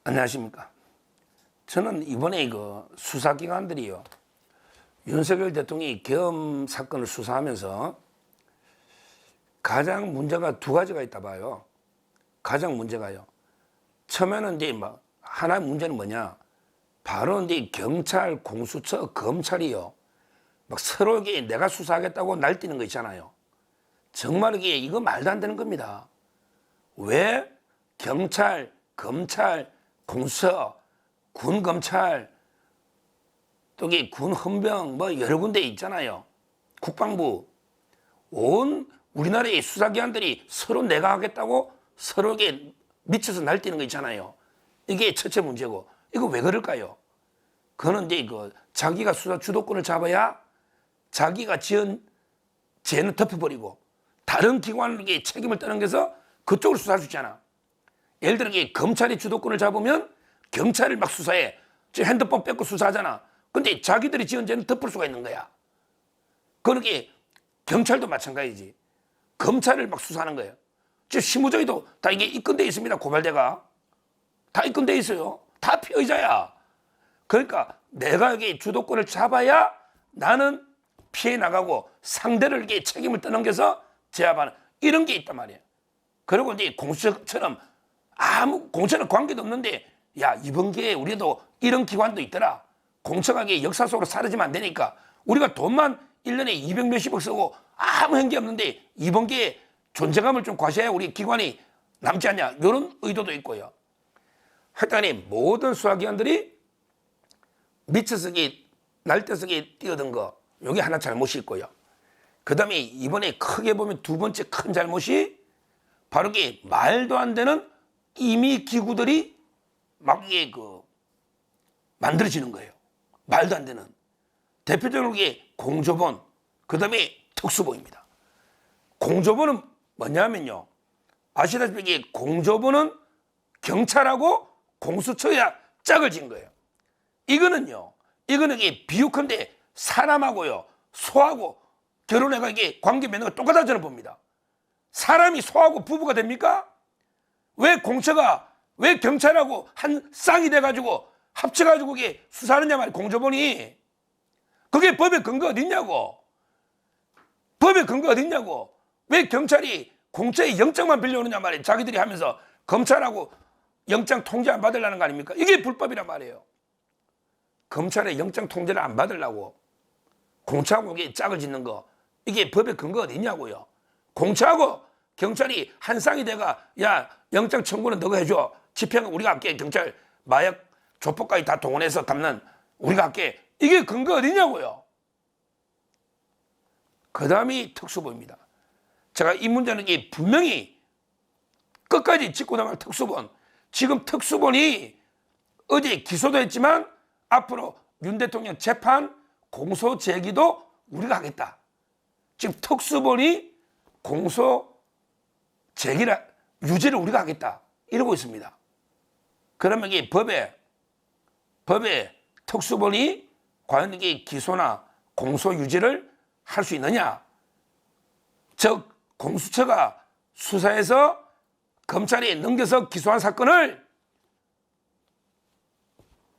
안녕하십니까. 저는 이번에 그 수사기관들이요, 윤석열 대통령이 계엄 사건을 수사하면서 가장 문제가 두 가지가 있다 봐요. 가장 문제가요. 처음에는 이제 막 하나의 문제는 뭐냐? 바로 이제 경찰, 공수처, 검찰이요, 막 서로 이게 내가 수사하겠다고 날뛰는 거 있잖아요. 정말 이거 말도 안 되는 겁니다. 왜 경찰, 검찰, 공수처, 군 검찰, 또 군 헌병 뭐 여러 군데 있잖아요. 국방부, 온 우리나라의 수사기관들이 서로 내가 하겠다고 서로에게 미쳐서 날뛰는 거 있잖아요. 이게 첫째 문제고, 이거 왜 그럴까요? 그거는 이제 자기가 수사 주도권을 잡아야 자기가 지은 죄는 덮어버리고 다른 기관에게 책임을 떠넘겨서 그쪽을 수사할 수 있잖아. 예를 들어 검찰이 주도권을 잡으면 경찰을 막 수사해. 핸드폰 뺏고 수사하잖아. 근데 자기들이 지은 죄는 덮을 수가 있는 거야. 그러니까 경찰도 마찬가지지. 검찰을 막 수사하는 거예요. 지금 실무적에도 다 이게 입건돼 있습니다. 고발대가 다 입건돼 있어요. 다 피의자야. 그러니까 내가 여기 주도권을 잡아야 나는 피해 나가고 상대를 이게 책임을 떠넘겨서 제압하는 이런 게 있단 말이에요. 그리고 이제 공수처처럼 아무 공처는 관계도 없는데, 야, 이번 기회에 우리도 이런 기관도 있더라. 공처가 역사 속으로 사라지면 안 되니까 우리가 돈만 1년에 200 몇십억 쓰고 아무 현기 없는데 이번 기회에 존재감을 좀 과시해야 우리 기관이 남지 않냐, 이런 의도도 있고요. 하여튼 모든 수사기관들이 미쳐서 날뛰어서 뛰어든 거, 여기 하나 잘못이 있고요. 그 다음에 이번에 크게 보면 두 번째 큰 잘못이 바로 말도 안 되는 임의 기구들이 막 만들어지는 거예요. 말도 안 되는. 대표적으로 공조본, 그 다음에 특수본입니다. 공조본은 뭐냐면요, 아시다시피 공조본은 경찰하고 공수처야 짝을 진 거예요. 이거는 비유컨대 사람하고요, 소하고 결혼해가 관계 맺는 거 똑같다고 저는 봅니다. 사람이 소하고 부부가 됩니까? 왜 공처가, 왜 경찰하고 한 쌍이 돼가지고 합쳐가지고 수사하느냐 말이에요. 공조본이. 그게 법의 근거 어딨냐고. 법의 근거 어딨냐고. 왜 경찰이 공처의 영장만 빌려오느냐 말이에요. 자기들이 하면서 검찰하고 영장 통제 안 받으려는 거 아닙니까? 이게 불법이란 말이에요. 검찰의 영장 통제를 안 받으려고 공처하고 짝을 짓는 거, 이게 법의 근거 어딨냐고요. 공처하고 경찰이 한 쌍이 돼가, 야, 영장 청구는 너가 해줘. 집행은 우리가 할게. 경찰 마약 조폭까지 다 동원해서 담는 우리가 할게. 이게 근거 어디냐고요. 그 다음이 특수본입니다. 제가 이 문제는 분명히 끝까지 짚고 나갈 특수본. 지금 특수본이 어제 기소도 했지만 앞으로 윤 대통령 재판 공소 제기도 우리가 하겠다. 지금 특수본이 공소 제기를, 유지를 우리가 하겠다 이러고 있습니다. 그러면 법에 특수본이 과연 기소나 공소 유지를 할 수 있느냐? 즉 공수처가 수사해서 검찰이 넘겨서 기소한 사건을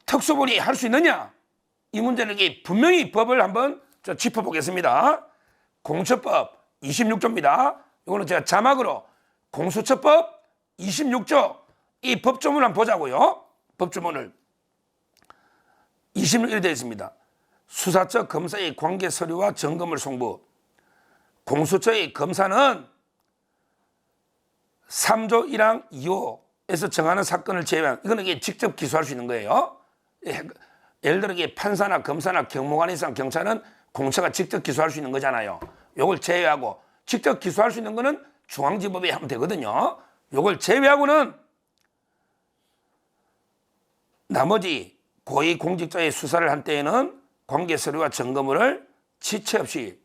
특수본이 할 수 있느냐? 이 문제는 분명히 법을 한번 짚어보겠습니다. 공수처법 26조입니다. 이거는 제가 자막으로 공수처법 26조 이 법조문을 한번 보자고요. 법조문을 26일 되어 있습니다. 수사처 검사의 관계 서류와 점검을 송부. 공수처의 검사는 3조 1항 2호에서 정하는 사건을 제외한, 이거는 직접 기소할 수 있는 거예요. 예를 들어 판사나 검사나 경무관 이상 경찰은 공처가 직접 기소할 수 있는 거잖아요. 요걸 제외하고 직접 기소할 수 있는 거는 중앙지법에 하면 되거든요. 요걸 제외하고는 나머지 고위공직자의 수사를 한 때에는 관계 서류와 점검을 지체 없이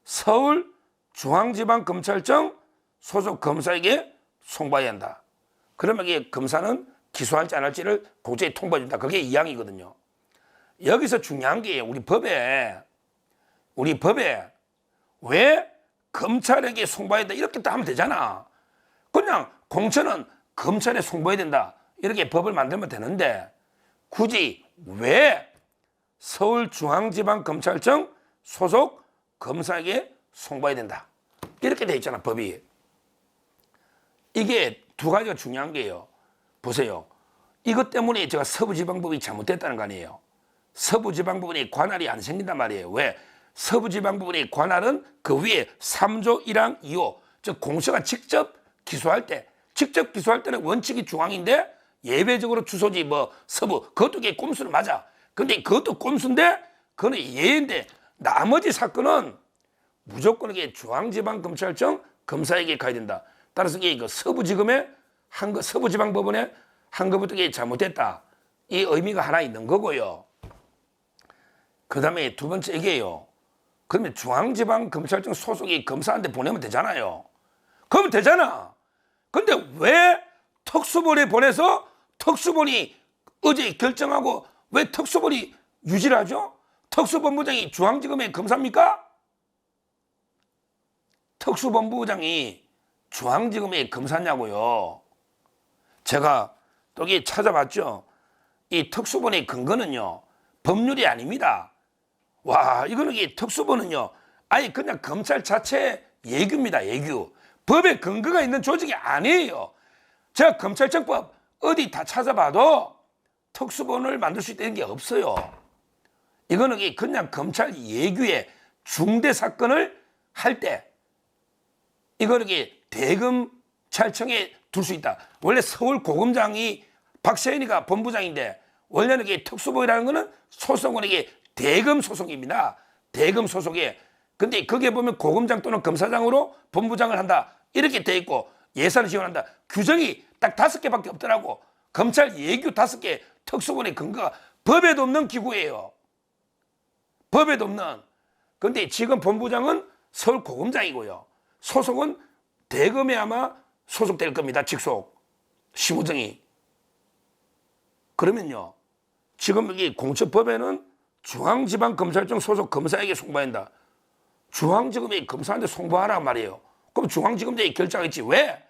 서울중앙지방검찰청 소속 검사에게 송부해야 한다. 그러면 이게 검사는 기소할지 안 할지를 공처에 통보해 준다. 그게 2항이거든요. 여기서 중요한 게 우리 법에 왜 검찰에게 송부해야 한다 이렇게 딱 하면 되잖아. 그냥 공처는 검찰에 송부해야 된다. 이렇게 법을 만들면 되는데 굳이 왜 서울중앙지방검찰청 소속 검사에게 송부해야 된다. 이렇게 돼 있잖아, 법이. 이게 두 가지가 중요한 게요. 보세요. 이것 때문에 제가 서부지방법이 잘못됐다는 거 아니에요. 서부지방법원이 관할이 안 생긴단 말이에요. 왜? 서부지방법원의 관할은 그 위에 3조 1항 2호, 즉 공수처가 직접 기소할 때는 원칙이 중앙인데 예외적으로 주소지 뭐 서부, 그것도 게 꼼수는 맞아. 근데 그것도 꼼수인데 그거는 예외인데 나머지 사건은 무조건 이게 중앙지방검찰청 검사에게 가야 된다. 따라서 이게 그 서부지방법원에 한 것부터 이게 잘못됐다. 이 의미가 하나 있는 거고요. 그 다음에 두 번째 이게요. 그러면 중앙지방검찰청 소속이 검사한테 보내면 되잖아요. 그러면 되잖아. 근데 왜 특수본에 보내서 특수본이 어제 결정하고 왜 특수본이 유지를 하죠? 특수본부장이 중앙지검의 검사입니까? 특수본부장이 중앙지검의 검사냐고요. 제가 또 이게 찾아봤죠. 이 특수본의 근거는요. 법률이 아닙니다. 와, 이거는 이 특수본은요. 아예 그냥 검찰 자체 예규입니다. 예규. 법에 근거가 있는 조직이 아니에요. 제가 검찰청법 어디 다 찾아봐도 특수본을 만들 수 있다는 게 없어요. 이거는 그냥 검찰 예규의 중대 사건을 할 때 이거는 대검찰청에 둘 수 있다. 원래 서울고검장이 박세현이가 본부장인데 원래는 특수본이라는 거는 소속은 대검 소속입니다. 대검 소속에. 근데 거기에 보면 고검장 또는 검사장으로 본부장을 한다. 이렇게 돼 있고 예산을 지원한다. 규정이 딱 5개밖에 없더라고. 검찰 예규 5개 특수본의 근거가 법에도 없는 기구예요. 법에도 없는. 근데 지금 본부장은 서울고검장이고요. 소속은 대검에 아마 소속될 겁니다. 직속. 시무정이. 그러면요. 지금 여기 공처법에는 중앙지방검찰청 소속 검사에게 송부한다. 중앙지검이 검사한테 송부하란 말이에요. 그럼 중앙지검장이 결정하겠지. 왜?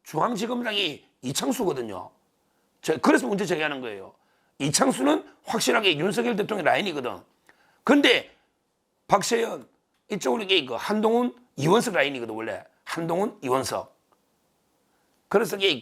중앙지검장이 이창수거든요. 그래서 문제 제기하는 거예요. 이창수는 확실하게 윤석열 대통령 라인이거든. 근데 박세현 이쪽으로 한동훈 이원석 라인이거든. 원래 한동훈 이원석. 그래서 이게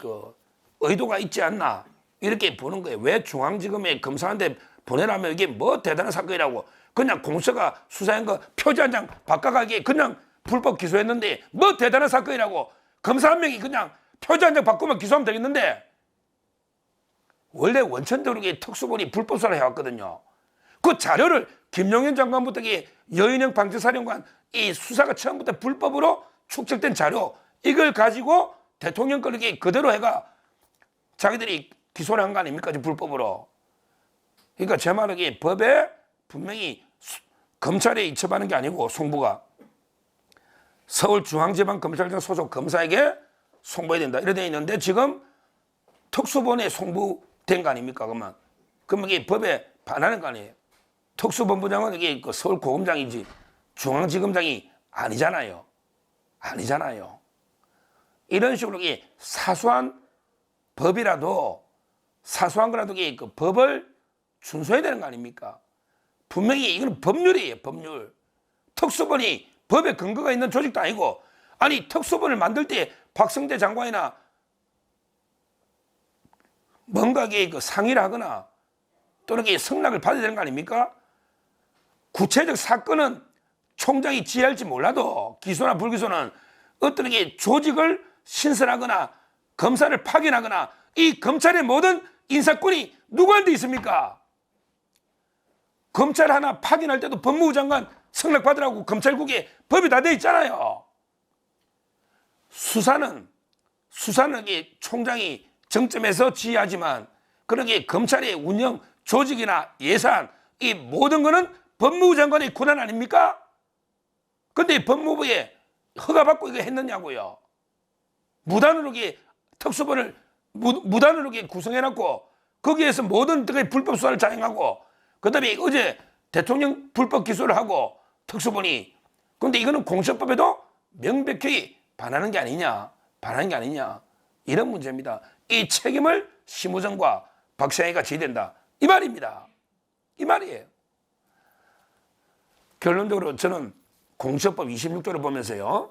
의도가 있지 않나 이렇게 보는 거예요. 왜 중앙지검에 검사한테 보내라면 이게 뭐 대단한 사건이라고. 그냥 공수처가 수사한 거 표지 한 장 바꿔가기에 그냥 불법 기소했는데 뭐 대단한 사건이라고. 검사 한 명이 그냥 표지 한 장 바꾸면 기소하면 되겠는데 원래 원천적으로 특수본이 불법 수사를 해왔거든요. 그 자료를 김용현 장관부터 여인형 방지사령관 이 수사가 처음부터 불법으로 축적된 자료 이걸 가지고 대통령 걸 그대로 해가 자기들이 기소를 한 거 아닙니까? 불법으로. 그러니까 제 말은 법에 분명히 검찰에 이첩하는 게 아니고 송부가 서울중앙지방검찰청 소속 검사에게 송부해야 된다. 이래 돼 있는데 지금 특수본에 송부된 거 아닙니까? 그러면 이게 법에 반하는 거 아니에요. 특수본부장은 이게 서울고검장이지 중앙지검장이 아니잖아요. 아니잖아요. 이런 식으로 사소한 법이라도 사소한 거라도 법을 준수해야 되는 거 아닙니까? 분명히 이건 법률이에요. 법률. 특수본이 법에 근거가 있는 조직도 아니고 아니 특수본을 만들 때 박성대 장관이나 뭔가 상의를 하거나 또는 승낙을 받아야 되는 거 아닙니까? 구체적 사건은 총장이 지휘할지 몰라도 기소나 불기소는 어떤 조직을 신설하거나 검사를 파견하거나 이 검찰의 모든 인사권이 누구한테 있습니까? 검찰 하나 파견할 때도 법무부 장관 승낙 받으라고 검찰국에 법이 다 돼 있잖아요. 수사는 총장이 정점에서 지휘하지만 그러게 검찰의 운영 조직이나 예산 이 모든 거는 법무부 장관의 권한 아닙니까? 근데 법무부에 허가받고 이거 했느냐고요. 무단으로 특수본을 무단으로 구성해놨고 거기에서 모든 불법 수사를 자행하고 그다음에 어제 대통령 불법 기소를 하고 특수본이 근데 이거는 공수처법에도 명백히 반하는 게 아니냐. 반하는 게 아니냐. 이런 문제입니다. 이 책임을 심우정과 박시영이가 져야 된다. 이 말입니다. 이 말이에요. 결론적으로 저는 공수처법 26조를 보면서요.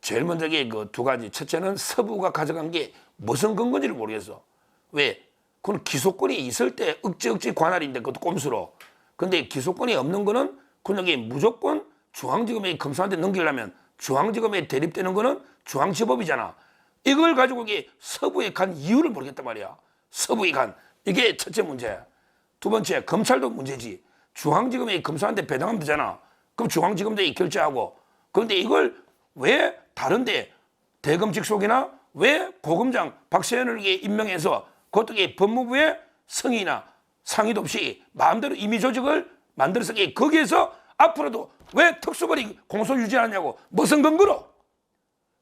제일 먼저 그 두 가지. 첫째는 서부가 가져간 게 무슨 근거인지를 모르겠어. 왜? 그건 기소권이 있을 때 억지 관할인데 그것도 꼼수로. 근데 기소권이 없는 거는 그냥 무조건 중앙지검에 검사한테 넘기려면 중앙지검에 대립되는 거는 중앙지법이잖아. 이걸 가지고 이게 서부에 간 이유를 모르겠단 말이야. 서부에 간. 이게 첫째 문제. 두 번째, 검찰도 문제지. 중앙지검에 검사한테 배당하면 되잖아. 그럼 중앙지검도 결재하고. 그런데 이걸 왜 다른데 대검 직속이나 왜 고검장 박세현을 임명해서 그것도 법무부의 성의나 상의도 없이 마음대로 임의 조직을 만들어서 거기에서 앞으로도 왜 특수본이 공소 유지하냐고. 무슨 근거로?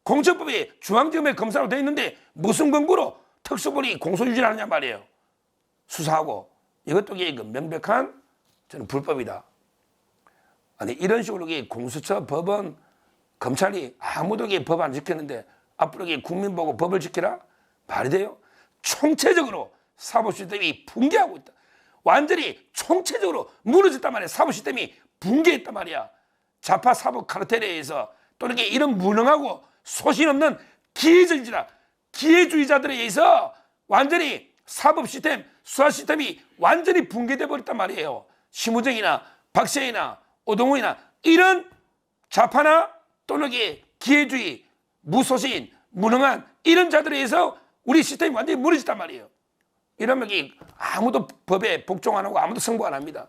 공처법에 중앙지검에 검사로 돼 있는데 무슨 근거로 특수본이 공소 유지를 하냐 말이에요. 수사하고. 이것도 명백한 저는 불법이다. 아니 이런 식으로 공수처, 법원, 검찰이 아무도 법 안 지켰는데 앞으로 국민 보고 법을 지키라? 말이 돼요? 총체적으로 사법 시스템이 붕괴하고 있다. 완전히 총체적으로 무너졌단 말이야. 사법 시스템이 붕괴했단 말이야. 좌파 사법 카르텔에 의해서 또 이런 무능하고 소신 없는 기회주의자들에 의해서 완전히 사법 시스템, 수사 시스템이 완전히 붕괴돼 버렸단 말이에요. 심우정이나 박세현이나 오동훈이나 이런 좌파나 또는 기회주의, 무소신, 무능한 이런 자들에 의해서 우리 시스템이 완전히 무너졌단 말이에요. 이러면 아무도 법에 복종 안 하고 아무도 승부 안 합니다.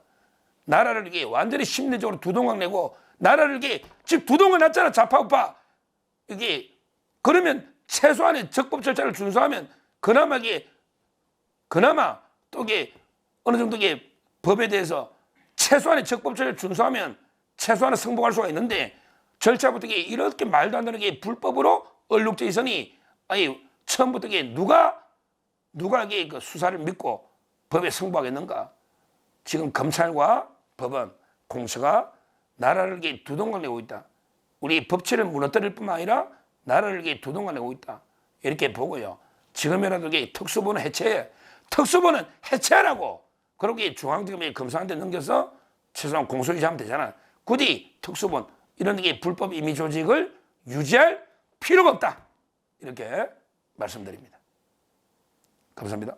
나라를 완전히 심리적으로 두동강 내고 나라를 지금 두동강 났잖아. 좌파 우파. 그러면 최소한의 적법 절차를 준수하면 그나마 또 어느 정도 법에 대해서 최소한의 적법 절차를 준수하면 최소한의 승복할 수가 있는데 절차부터 이렇게 말도 안 되는 불법으로 얼룩져 있으니 아니 처음부터 누가 그 수사를 믿고 법에 승복하겠는가? 지금 검찰과 법원, 공수가 나라를 두동강 내고 있다. 우리 법치를 무너뜨릴 뿐만 아니라 나라를 두동강 내고 있다. 이렇게 보고요. 지금이라도 특수본은 해체해. 특수본은 해체하라고. 그렇게 중앙지검에 검사한테 넘겨서 최소한 공소유지하면 되잖아. 굳이 특수본 이런 불법 임의 조직을 유지할 필요가 없다. 이렇게 말씀드립니다. 감사합니다.